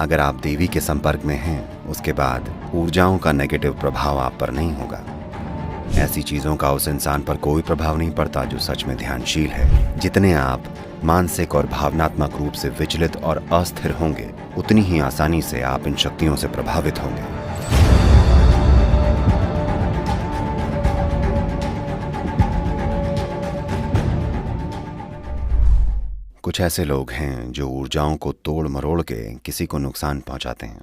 अगर आप देवी के संपर्क में हैं, उसके बाद ऊर्जाओं का नेगेटिव प्रभाव आप पर नहीं होगा। ऐसी चीजों का उस इंसान पर कोई प्रभाव नहीं पड़ता जो सच में ध्यानशील है। जितने आप मानसिक और भावनात्मक रूप से विचलित और अस्थिर होंगे, उतनी ही आसानी से आप इन शक्तियों से प्रभावित होंगे। कुछ ऐसे लोग हैं जो ऊर्जाओं को तोड़ मरोड़ के किसी को नुकसान पहुंचाते हैं।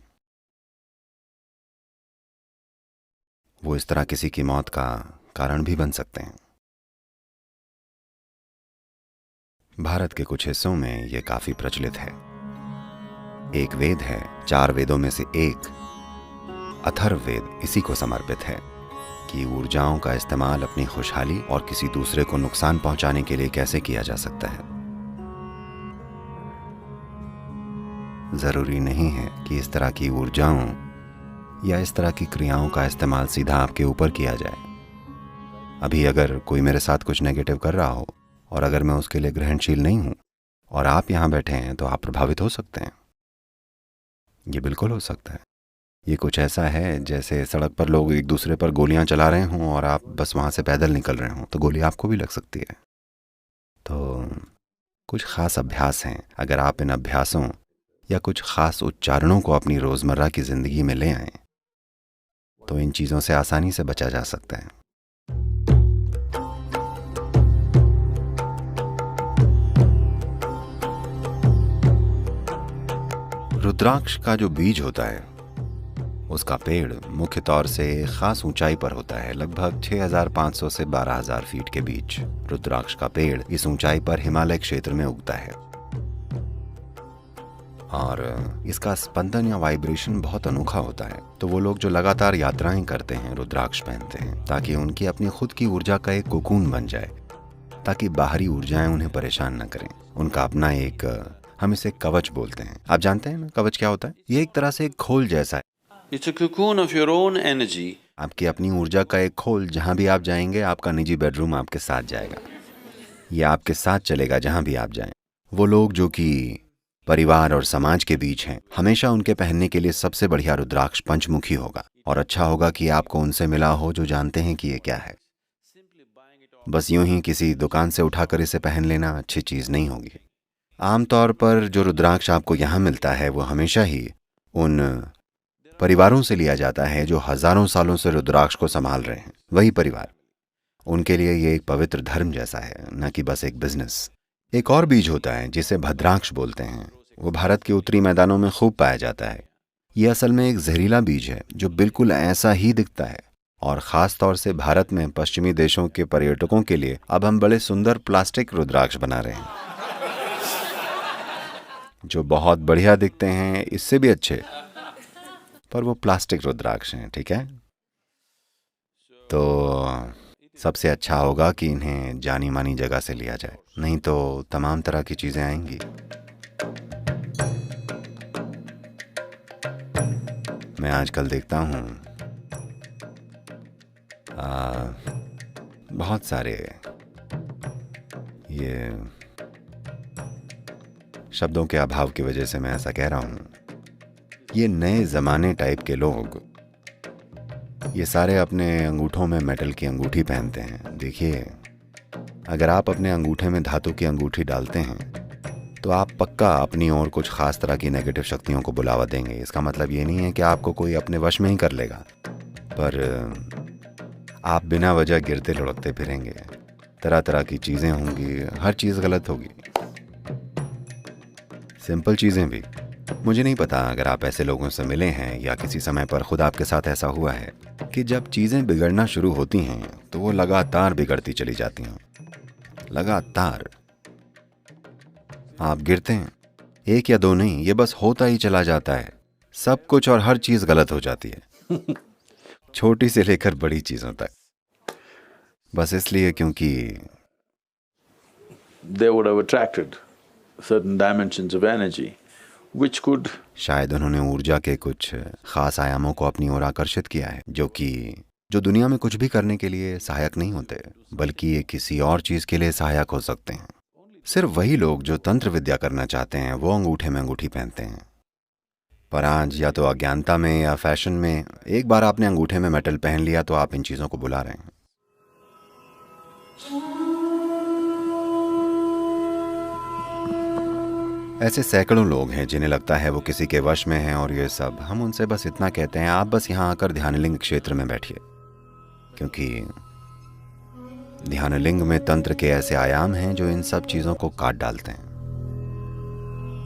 वो इस तरह किसी की मौत का कारण भी बन सकते हैं। भारत के कुछ हिस्सों में ये काफी प्रचलित है। एक वेद है, 4 वेदों में से एक अथर्ववेद इसी को समर्पित है कि ऊर्जाओं का इस्तेमाल अपनी खुशहाली और किसी दूसरे को नुकसान पहुंचाने के लिए कैसे किया जा सकता है। जरूरी नहीं है कि इस तरह की ऊर्जाओं या इस तरह की क्रियाओं का इस्तेमाल सीधा आपके ऊपर किया जाए। अभी अगर कोई मेरे साथ कुछ नेगेटिव कर रहा हो और अगर मैं उसके लिए ग्रहणशील नहीं हूं और आप यहां बैठे हैं, तो आप प्रभावित हो सकते हैं। ये बिल्कुल हो सकता है। ये कुछ ऐसा है जैसे सड़क पर लोग एक दूसरे पर गोलियां चला रहे हों और आप बस वहां से पैदल निकल रहे हों, तो गोली आपको भी लग सकती है। तो कुछ खास अभ्यास हैं। अगर आप इन अभ्यासों या कुछ खास उच्चारणों को अपनी रोजमर्रा की जिंदगी में ले आएं, तो इन चीजों से आसानी से बचा जा सकता है। रुद्राक्ष का जो बीज होता है, उसका पेड़ मुख्य तौर से खास ऊंचाई पर होता है, लगभग 6500 से 12000 फीट के बीच। रुद्राक्ष का पेड़ इस ऊंचाई पर हिमालय क्षेत्र में उगता है और इसका स्पंदन या वाइब्रेशन बहुत अनोखा होता है। तो वो लोग जो लगातार यात्राएं करते हैं, रुद्राक्ष पहनते हैं ताकि उनकी अपनी खुद की ऊर्जा का एक कोकून बन जाए, ताकि बाहरी ऊर्जाएं उन्हें परेशान न करें। उनका अपना एक, हम इसे कवच बोलते हैं। आप जानते हैं ना कवच क्या होता है? ये एक तरह से एक खोल जैसा है। It's a cocoon of your own energy. आपकी अपनी ऊर्जा का एक खोल। जहां भी आप जाएंगे, आपका निजी बेडरूम आपके साथ जाएगा, ये आपके साथ चलेगा जहां भी आप जाएं। वो लोग जो कि परिवार और समाज के बीच हैं, हमेशा उनके पहनने के लिए सबसे बढ़िया रुद्राक्ष पंचमुखी होगा। और अच्छा होगा कि आपको उनसे मिला हो जो जानते हैं कि ये क्या है। बस यूं ही किसी दुकान से उठाकर इसे पहन लेना अच्छी चीज नहीं होगी। आमतौर पर जो रुद्राक्ष आपको यहाँ मिलता है, वो हमेशा ही उन परिवारों से लिया जाता है जो हजारों सालों से रुद्राक्ष को संभाल रहे हैं। वही परिवार, उनके लिए ये एक पवित्र धर्म जैसा है, न कि बस एक बिजनेस। एक और बीज होता है जिसे भद्राक्ष बोलते हैं। वो भारत के उत्तरी मैदानों में खूब पाया जाता है। ये असल में एक जहरीला बीज है जो बिल्कुल ऐसा ही दिखता है। और खास तौर से भारत में पश्चिमी देशों के पर्यटकों के लिए अब हम बड़े सुंदर प्लास्टिक रुद्राक्ष बना रहे हैं जो बहुत बढ़िया दिखते हैं, इससे भी अच्छे, पर वो प्लास्टिक रुद्राक्ष हैं। ठीक है, तो सबसे अच्छा होगा कि इन्हें जानी मानी जगह से लिया जाए, नहीं तो तमाम तरह की चीजें आएंगी। मैं आजकल देखता हूँ बहुत सारे, ये शब्दों के अभाव की वजह से मैं ऐसा कह रहा हूँ, ये नए जमाने टाइप के लोग ये सारे अपने अंगूठों में मेटल की अंगूठी पहनते हैं। देखिए, अगर आप अपने अंगूठे में धातु की अंगूठी डालते हैं तो आप पक्का अपनी ओर कुछ खास तरह की नेगेटिव शक्तियों को बुलावा देंगे। इसका मतलब ये नहीं है कि आपको कोई अपने वश में ही कर लेगा, पर आप बिना वजह गिरते लुढ़कते फिरेंगे। तरह तरह की चीज़ें होंगी, हर चीज़ गलत होगी, सिंपल चीज़ें भी। मुझे नहीं पता अगर आप ऐसे लोगों से मिले हैं या किसी समय पर खुद आपके साथ ऐसा हुआ है कि जब चीज़ें बिगड़ना शुरू होती हैं तो वो लगातार बिगड़ती चली जाती हैं। लगातार आप गिरते हैं, एक या दो नहीं, ये बस होता ही चला जाता है। सब कुछ और हर चीज़ गलत हो जाती है छोटी से लेकर बड़ी चीज़ों तक, बस इसलिए क्योंकि They would have attracted certain dimensions of energy which could, शायद उन्होंने ऊर्जा के कुछ खास आयामों को अपनी ओर आकर्षित किया है जो दुनिया में कुछ भी करने के लिए सहायक नहीं होते, बल्कि ये किसी और चीज के लिए सहायक हो सकते हैं। सिर्फ वही लोग जो तंत्र विद्या करना चाहते हैं वो अंगूठे में अंगूठी पहनते हैं। पर आज या तो अज्ञानता में या फैशन में एक बार आपने अंगूठे में मेटल पहन लिया तो आप इन चीज़ों को बुला रहे हैं। ऐसे सैकड़ों लोग हैं जिन्हें लगता है वो किसी के वश में हैं और ये सब। हम उनसे बस इतना कहते हैं, आप बस यहाँ आकर ध्यानलिंग क्षेत्र में बैठिए, क्योंकि ध्यानलिंग में तंत्र के ऐसे आयाम हैं जो इन सब चीज़ों को काट डालते हैं।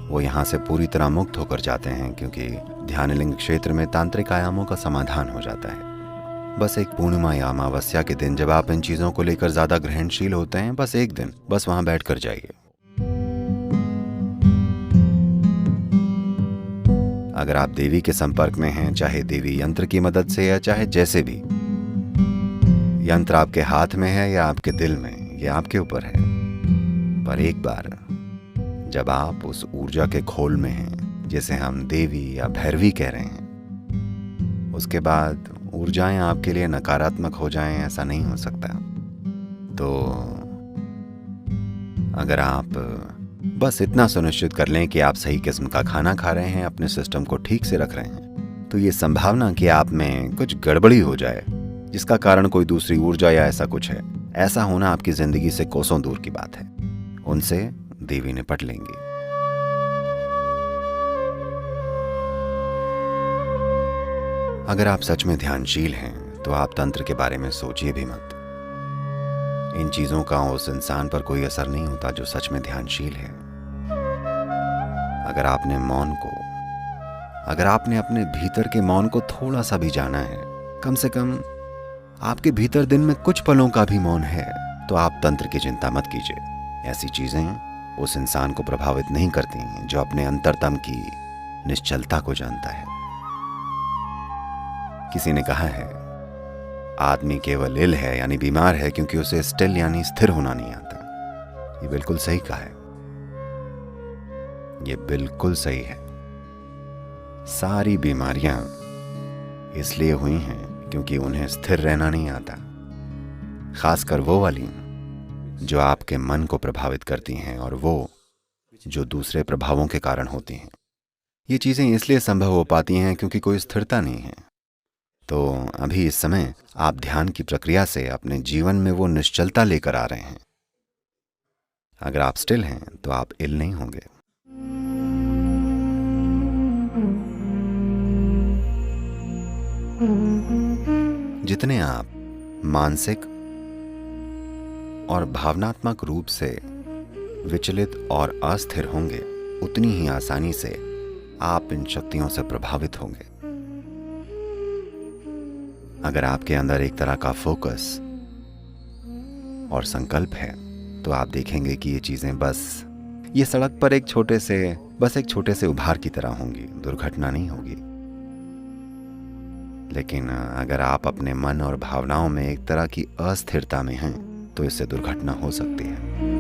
वो यहाँ से पूरी तरह मुक्त होकर जाते हैं, क्योंकि ध्यानलिंग क्षेत्र में तांत्रिक आयामों का समाधान हो जाता है। बस एक पूर्णिमा या अमावस्या के दिन जब आप इन चीज़ों को लेकर ज़्यादा ग्रहणशील होते हैं, बस एक दिन बस वहाँ बैठ कर जाइए। अगर आप देवी के संपर्क में हैं, चाहे देवी यंत्र की मदद से या चाहे जैसे भी, यंत्र आपके हाथ में है या आपके दिल में, ये आपके ऊपर है। पर एक बार जब आप उस ऊर्जा के खोल में हैं, जिसे हम देवी या भैरवी कह रहे हैं, उसके बाद ऊर्जाएं आपके लिए नकारात्मक हो जाएं, ऐसा नहीं हो सकता। तो अगर आप बस इतना सुनिश्चित कर लें कि आप सही किस्म का खाना खा रहे हैं, अपने सिस्टम को ठीक से रख रहे हैं, तो ये संभावना कि आप में कुछ गड़बड़ी हो जाए जिसका कारण कोई दूसरी ऊर्जा या ऐसा कुछ है, ऐसा होना आपकी जिंदगी से कोसों दूर की बात है। उनसे देवी निपट लेंगी। अगर आप सच में ध्यानशील हैं तो आप तंत्र के बारे में सोचिए भी मत। इन चीजों का उस इंसान पर कोई असर नहीं होता जो सच में ध्यानशील है। अगर आपने अपने भीतर के मौन को थोड़ा सा भी जाना है, कम से कम आपके भीतर दिन में कुछ पलों का भी मौन है, तो आप तंत्र की चिंता मत कीजिए। ऐसी चीजें उस इंसान को प्रभावित नहीं करती जो अपने अंतरतम की निश्चलता को जानता है। किसी ने कहा है, आदमी केवल इल है यानी बीमार है क्योंकि उसे स्टिल यानी स्थिर होना नहीं आता। ये बिल्कुल सही कहा है, ये बिल्कुल सही है। सारी बीमारियां इसलिए हुई हैं क्योंकि उन्हें स्थिर रहना नहीं आता, खासकर वो वाली जो आपके मन को प्रभावित करती हैं और वो जो दूसरे प्रभावों के कारण होती हैं। ये चीजें इसलिए संभव हो पाती हैं क्योंकि कोई स्थिरता नहीं है। तो अभी इस समय आप ध्यान की प्रक्रिया से अपने जीवन में वो निश्चलता लेकर आ रहे हैं। अगर आप स्टिल हैं तो आप इल नहीं होंगे। जितने आप मानसिक और भावनात्मक रूप से विचलित और अस्थिर होंगे, उतनी ही आसानी से आप इन शक्तियों से प्रभावित होंगे। अगर आपके अंदर एक तरह का फोकस और संकल्प है तो आप देखेंगे कि ये चीजें बस ये सड़क पर एक छोटे से उभार की तरह होंगी, दुर्घटना नहीं होगी। लेकिन अगर आप अपने मन और भावनाओं में एक तरह की अस्थिरता में हैं तो इससे दुर्घटना हो सकती है।